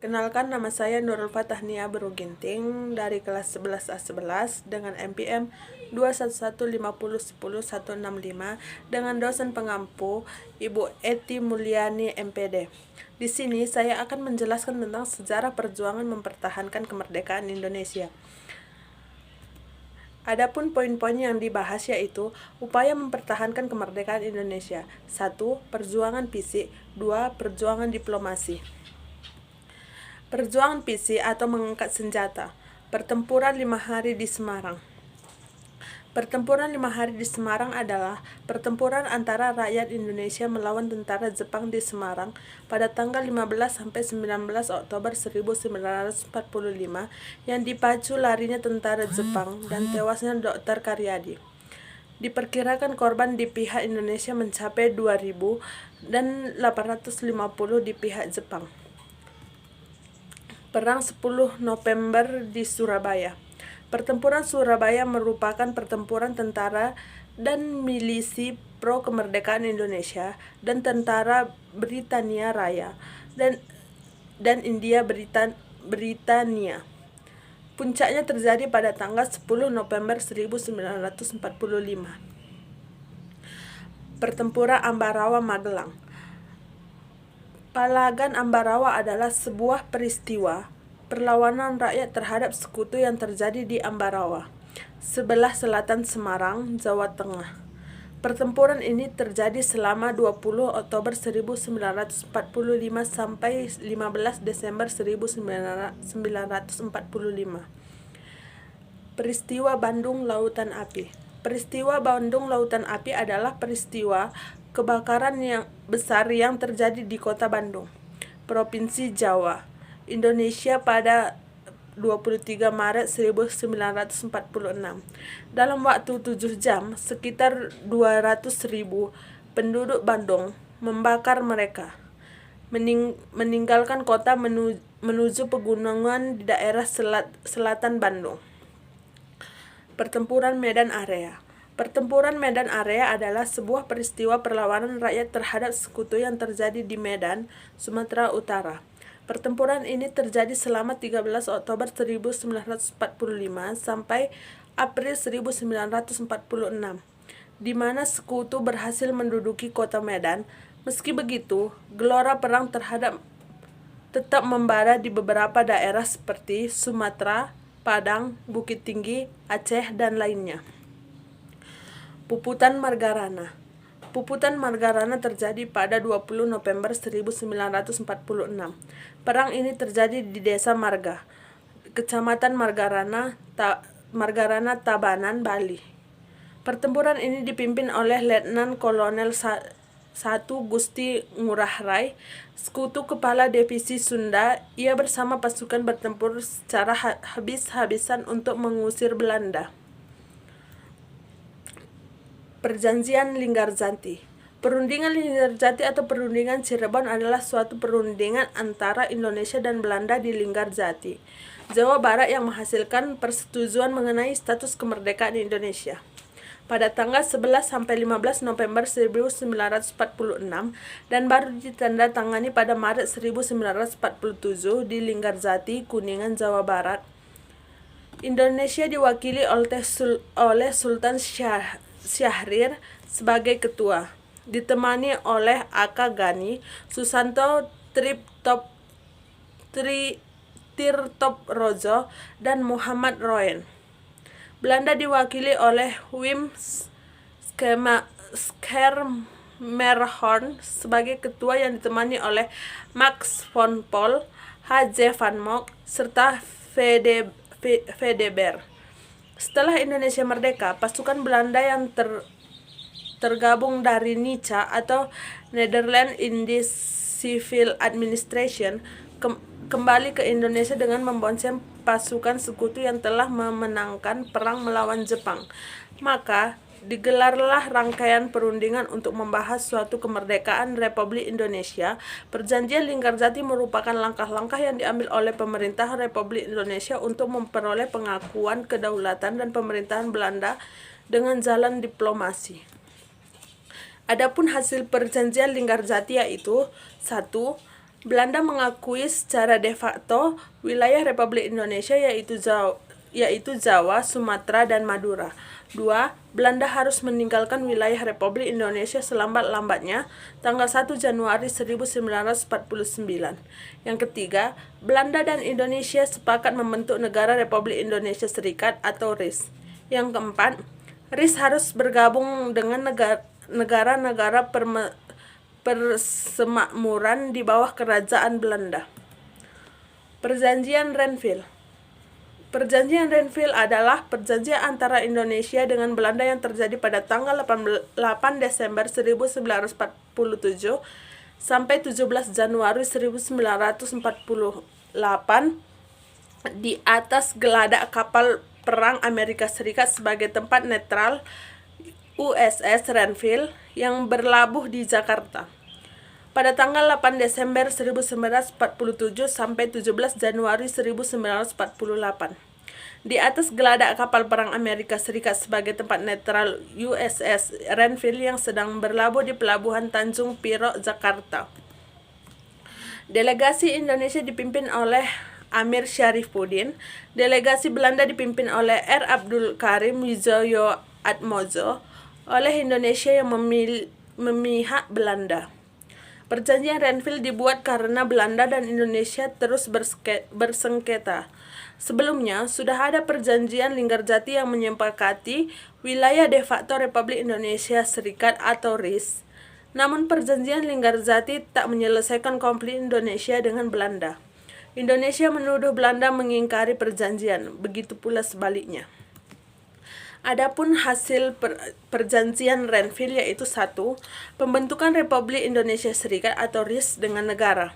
Kenalkan, nama saya Nurul Fatahnia Beruginting dari kelas 11A11 dengan NPM 21150100165 dengan dosen pengampu Ibu Eti Mulyani MPD. Di sini saya akan menjelaskan tentang sejarah perjuangan mempertahankan kemerdekaan Indonesia. Adapun poin-poin yang dibahas yaitu upaya mempertahankan kemerdekaan Indonesia. 1. Perjuangan fisik. 2. Perjuangan diplomasi. Perjuangan fisik atau mengangkat senjata. Pertempuran 5 hari di Semarang. Pertempuran 5 hari di Semarang adalah pertempuran antara rakyat Indonesia melawan tentara Jepang di Semarang pada tanggal 15 sampai 19 Oktober 1945 yang dipacu larinya tentara Jepang dan tewasnya Dr. Karyadi. Diperkirakan korban di pihak Indonesia mencapai 2.000 dan 850 di pihak Jepang. Perang 10 November di Surabaya. Pertempuran Surabaya merupakan pertempuran tentara dan milisi pro kemerdekaan Indonesia dan tentara Britania Raya dan India Britania. Puncaknya terjadi pada tanggal 10 November 1945. Pertempuran Ambarawa Magelang. Palagan Ambarawa adalah sebuah peristiwa perlawanan rakyat terhadap sekutu yang terjadi di Ambarawa, sebelah selatan Semarang, Jawa Tengah. Pertempuran ini terjadi selama 20 Oktober 1945 sampai 15 Desember 1945. Peristiwa Bandung Lautan Api. Peristiwa Bandung Lautan Api adalah peristiwa kebakaran yang besar yang terjadi di Kota Bandung, Provinsi Jawa, Indonesia pada 23 Maret 1946. Dalam waktu 7 jam, sekitar 200.000 penduduk Bandung membakar mereka, meninggalkan kota menuju pegunungan di daerah selatan Bandung. Pertempuran Medan Area. Pertempuran Medan Area adalah sebuah peristiwa perlawanan rakyat terhadap sekutu yang terjadi di Medan, Sumatera Utara. Pertempuran ini terjadi selama 13 Oktober 1945 sampai April 1946, di mana sekutu berhasil menduduki kota Medan. Meski begitu, gelora perang tetap membara di beberapa daerah seperti Sumatera, Padang, Bukit Tinggi, Aceh, dan lainnya. Puputan Margarana. Puputan Margarana terjadi pada 20 November 1946. Perang ini terjadi di Desa Marga, Kecamatan Margarana, Tabanan, Bali. Pertempuran ini dipimpin oleh Letnan Kolonel 1 Gusti Ngurah Rai, sekutu kepala divisi Sunda. Ia bersama pasukan bertempur secara habis-habisan untuk mengusir Belanda. Perjanjian Linggarjati. Perundingan Linggarjati atau Perundingan Cirebon adalah suatu perundingan antara Indonesia dan Belanda di Linggarjati, Jawa Barat yang menghasilkan persetujuan mengenai status kemerdekaan Indonesia. Pada tanggal 11 sampai 15 November 1946 dan baru ditandatangani pada Maret 1947 di Linggarjati, Kuningan, Jawa Barat. Indonesia diwakili oleh Sultan Syahrir sebagai ketua, ditemani oleh Aka Gani, Susanto Tirtoprodjo, dan Muhammad Roen. Belanda diwakili oleh Wim Schermerhorn sebagai ketua yang ditemani oleh Max von Paul, H.J. van Mock, serta Vedeber. Setelah Indonesia merdeka, pasukan Belanda yang tergabung dari NICA atau Netherlands Indies Civil Administration kembali ke Indonesia dengan membonceng pasukan sekutu yang telah memenangkan perang melawan Jepang. Maka digelarlah rangkaian perundingan untuk membahas suatu kemerdekaan Republik Indonesia. Perjanjian Linggarjati merupakan langkah-langkah yang diambil oleh pemerintah Republik Indonesia untuk memperoleh pengakuan kedaulatan dan pemerintahan Belanda dengan jalan diplomasi. Adapun hasil perjanjian Linggarjati yaitu 1. Belanda mengakui secara de facto wilayah Republik Indonesia yaitu Jawa, Sumatera, dan Madura. 2. Belanda harus meninggalkan wilayah Republik Indonesia selambat-lambatnya tanggal 1 Januari 1949. Yang ketiga, Belanda dan Indonesia sepakat membentuk Negara Republik Indonesia Serikat atau RIS. Yang keempat, RIS harus bergabung dengan negara-negara persemakmuran di bawah kerajaan Belanda. Perjanjian Renville. Perjanjian Renville adalah perjanjian antara Indonesia dengan Belanda yang terjadi pada tanggal 8 Desember 1947 sampai 17 Januari 1948 di atas geladak kapal perang Amerika Serikat sebagai tempat netral USS Renville yang berlabuh di Jakarta. Pada tanggal 8 Desember 1947 sampai 17 Januari 1948. Di atas geladak kapal perang Amerika Serikat sebagai tempat netral USS Renville yang sedang berlabuh di Pelabuhan Tanjung Priok, Jakarta. Delegasi Indonesia dipimpin oleh Amir Syarifuddin. Delegasi Belanda dipimpin oleh R. Abdul Karim Widjojo Atmojo. Oleh Indonesia yang memihak Belanda. Perjanjian Renville dibuat karena Belanda dan Indonesia terus bersengketa. Sebelumnya, sudah ada perjanjian Linggarjati yang menyepakati wilayah de facto Republik Indonesia Serikat atau RIS. Namun perjanjian Linggarjati tak menyelesaikan konflik Indonesia dengan Belanda. Indonesia menuduh Belanda mengingkari perjanjian, begitu pula sebaliknya. Adapun hasil perjanjian Renville yaitu 1. Pembentukan Republik Indonesia Serikat atau RIS dengan negara.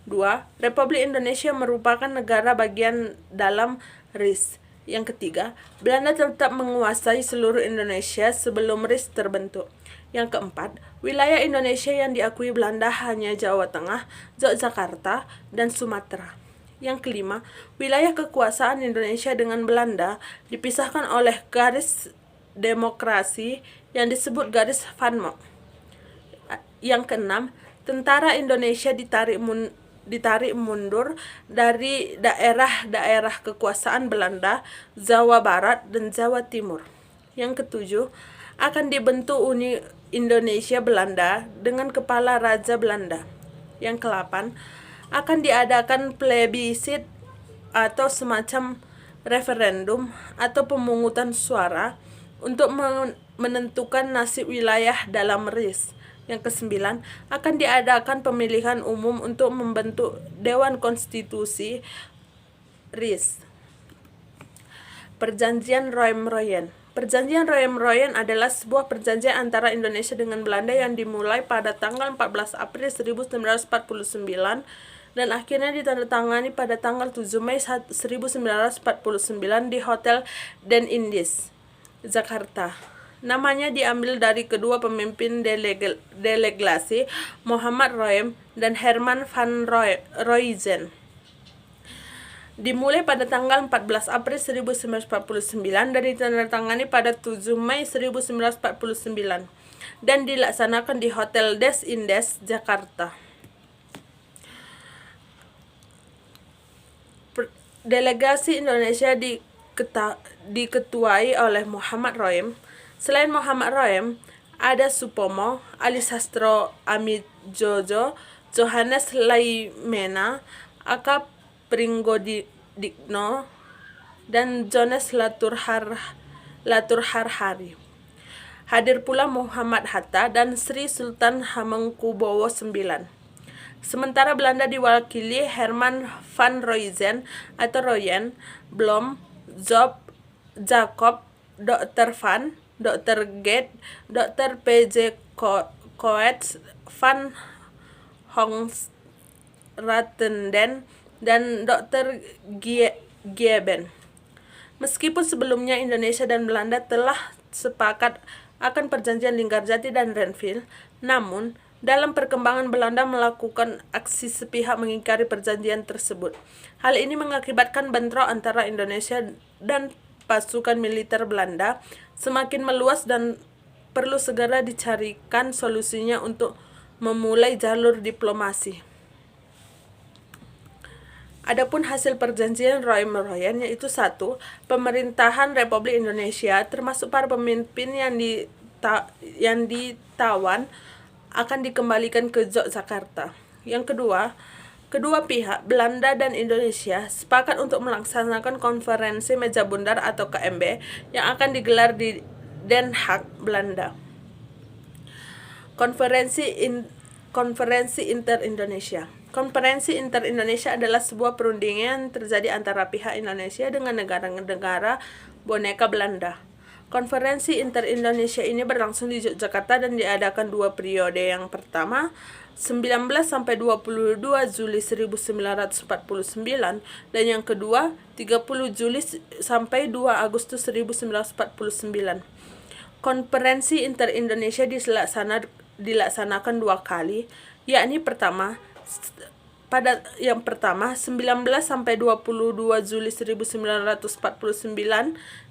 2. Republik Indonesia merupakan negara bagian dalam RIS. Yang ketiga, Belanda tetap menguasai seluruh Indonesia sebelum RIS terbentuk. Yang keempat, wilayah Indonesia yang diakui Belanda hanya Jawa Tengah, Yogyakarta, dan Sumatera. Yang kelima, wilayah kekuasaan Indonesia dengan Belanda dipisahkan oleh garis demokrasi yang disebut garis Van Mock. Yang keenam, tentara Indonesia ditarik mundur dari daerah-daerah kekuasaan Belanda, Jawa Barat, dan Jawa Timur. Yang ketujuh, akan dibentuk Uni Indonesia Belanda dengan kepala Raja Belanda. Yang ke-8, akan diadakan plebisit atau semacam referendum atau pemungutan suara untuk menentukan nasib wilayah dalam RIS. Yang ke-9, akan diadakan pemilihan umum untuk membentuk Dewan Konstitusi RIS. Perjanjian Roem-Royen. Perjanjian Roem-Royen adalah sebuah perjanjian antara Indonesia dengan Belanda yang dimulai pada tanggal 14 April 1949 dan akhirnya ditandatangani pada tanggal 7 Mei 1949 di Hotel Den Indies, Jakarta. Namanya diambil dari kedua pemimpin delegasi, Muhammad Roem dan Herman van Roijen. Dimulai pada tanggal 14 April 1949 dan ditandatangani pada 7 Mei 1949 dan dilaksanakan di Hotel Des Indes, Jakarta. Delegasi Indonesia diketuai oleh Muhammad Roem. Selain Muhammad Roem, ada Supomo, Ali Sastro Amidjojo, Johannes Laimena, Aka Pringgodikno, dan Jones Laturharhari. Hadir pula Muhammad Hatta dan Sri Sultan Hamengkubuwono IX. Sementara Belanda diwakili Herman van Roijen atau Royen, Blom, Jacob, Dr. Van, Dr. Gate, Dr. P.J. Coates, Van Hoogstraten, dan Dr. Gieben. Meskipun sebelumnya Indonesia dan Belanda telah sepakat akan perjanjian Linggarjati dan Renville, namun dalam perkembangan Belanda melakukan aksi sepihak mengingkari perjanjian tersebut. Hal ini mengakibatkan bentrok antara Indonesia dan pasukan militer Belanda semakin meluas dan perlu segera dicarikan solusinya untuk memulai jalur diplomasi. Adapun hasil perjanjian Roym-Royan yaitu 1. Pemerintahan Republik Indonesia termasuk para pemimpin yang ditawan akan dikembalikan ke Yogyakarta. Yang kedua, kedua pihak Belanda dan Indonesia sepakat untuk melaksanakan konferensi meja bundar atau KMB yang akan digelar di Den Haag, Belanda. Konferensi Inter-Indonesia. Konferensi Inter-Indonesia adalah sebuah perundingan yang terjadi antara pihak Indonesia dengan negara-negara boneka Belanda. Konferensi Inter-Indonesia ini berlangsung di Yogyakarta dan diadakan 2 periode. Yang pertama, 19 sampai 22 Juli 1949 dan yang kedua 30 Juli sampai 2 Agustus 1949. Konferensi Inter-Indonesia dilaksanakan 2 kali, yakni pada yang pertama 19 sampai 22 Juli 1949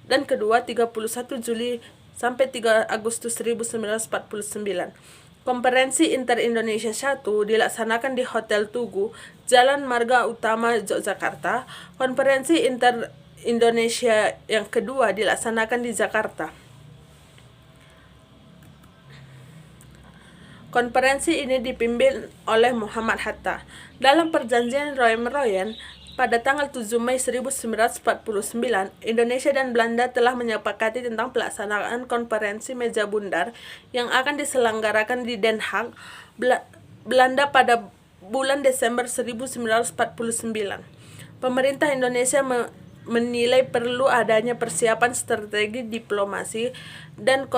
dan kedua 31 Juli sampai 3 Agustus 1949. Konferensi Inter-Indonesia 1 dilaksanakan di Hotel Tugu, Jalan Marga Utama, Yogyakarta. Konferensi Inter-Indonesia yang kedua dilaksanakan di Jakarta. Konferensi ini dipimpin oleh Muhammad Hatta. Dalam perjanjian Roym-Royan pada tanggal 7 Mei 1949, Indonesia dan Belanda telah menyepakati tentang pelaksanaan konferensi meja bundar yang akan diselenggarakan di Den Haag, Belanda pada bulan Desember 1949. Pemerintah Indonesia menilai perlu adanya persiapan strategi diplomasi dan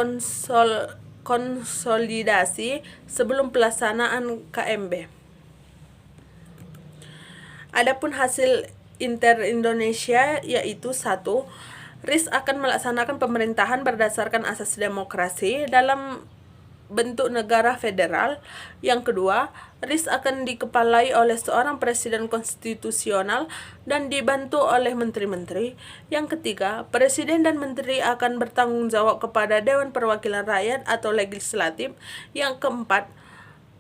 konsolidasi sebelum pelaksanaan KMB. Adapun hasil Inter-Indonesia yaitu 1. RIS akan melaksanakan pemerintahan berdasarkan asas demokrasi dalam bentuk negara federal. Yang kedua, RIS akan dikepalai oleh seorang presiden konstitusional dan dibantu oleh menteri-menteri. Yang ketiga, presiden dan menteri akan bertanggung jawab kepada Dewan Perwakilan Rakyat atau legislatif. Yang keempat,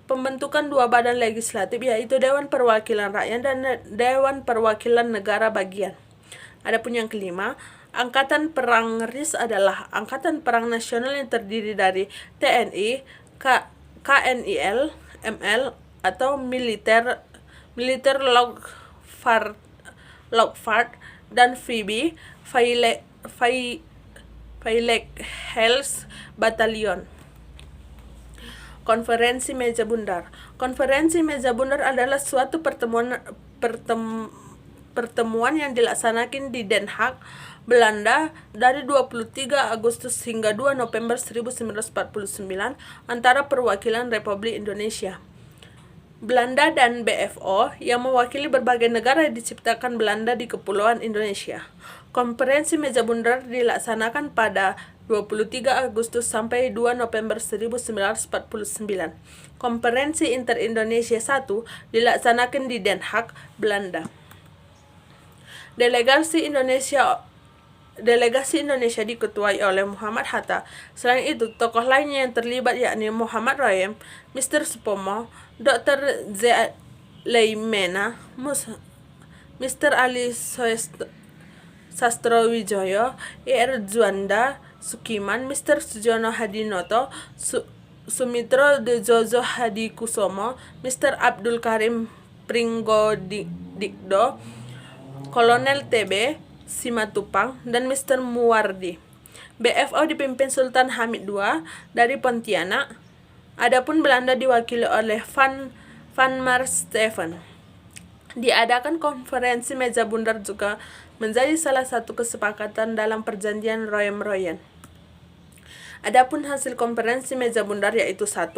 pembentukan 2 badan legislatif yaitu Dewan Perwakilan Rakyat dan Dewan Perwakilan Negara Bagian. Adapun yang kelima, Angkatan Perang RIS adalah Angkatan Perang Nasional yang terdiri dari TNI, KNIL, ML atau Militer dan FIBI, Veiligheid's Battalion. Konferensi meja bundar. Konferensi meja bundar adalah suatu pertemuan yang dilaksanakan di Den Haag, Belanda dari 23 Agustus hingga 2 November 1949 antara perwakilan Republik Indonesia, Belanda dan BFO yang mewakili berbagai negara yang diciptakan Belanda di Kepulauan Indonesia. Konferensi meja bundar dilaksanakan pada 23 Agustus sampai 2 November 1949. Konferensi Inter-Indonesia 1 dilaksanakan di Den Haag, Belanda. Delegasi Indonesia diketuai oleh Muhammad Hatta. Selain itu, tokoh lainnya yang terlibat yakni Muhammad Roym, Mr. Supomo, Dr. Zailemena, Mr. Ali Sastrowijoyo, Ir Juanda Sukiman, Mr. Sujono Hadinoto, Sumitro Jojo Hadikusumo, Mr. Abdul Karim Pringgodikdo, Kolonel TB Simatupang, dan Mr. Muwardi. BFO dipimpin Sultan Hamid II dari Pontianak. Adapun Belanda diwakili oleh Van Marsteffen. Diadakan konferensi meja bundar juga menjadi salah satu kesepakatan dalam perjanjian Roym-Royan. Adapun hasil konferensi meja bundar yaitu 1.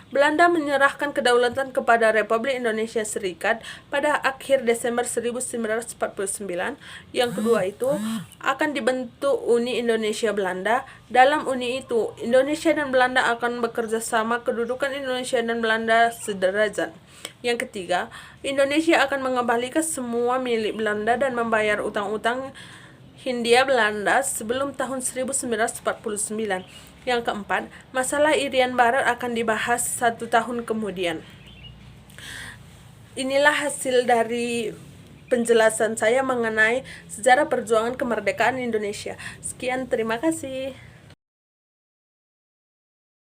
Belanda menyerahkan kedaulatan kepada Republik Indonesia Serikat pada akhir Desember 1949. Yang kedua itu akan dibentuk Uni Indonesia Belanda. Dalam uni itu, Indonesia dan Belanda akan bekerja sama, kedudukan Indonesia dan Belanda sederajat. Yang ketiga, Indonesia akan mengembalikan semua milik Belanda dan membayar utang-utang Hindia Belanda sebelum tahun 1949. Yang keempat, masalah Irian Barat akan dibahas 1 tahun kemudian. Inilah hasil dari penjelasan saya mengenai sejarah perjuangan kemerdekaan Indonesia. Sekian, terima kasih.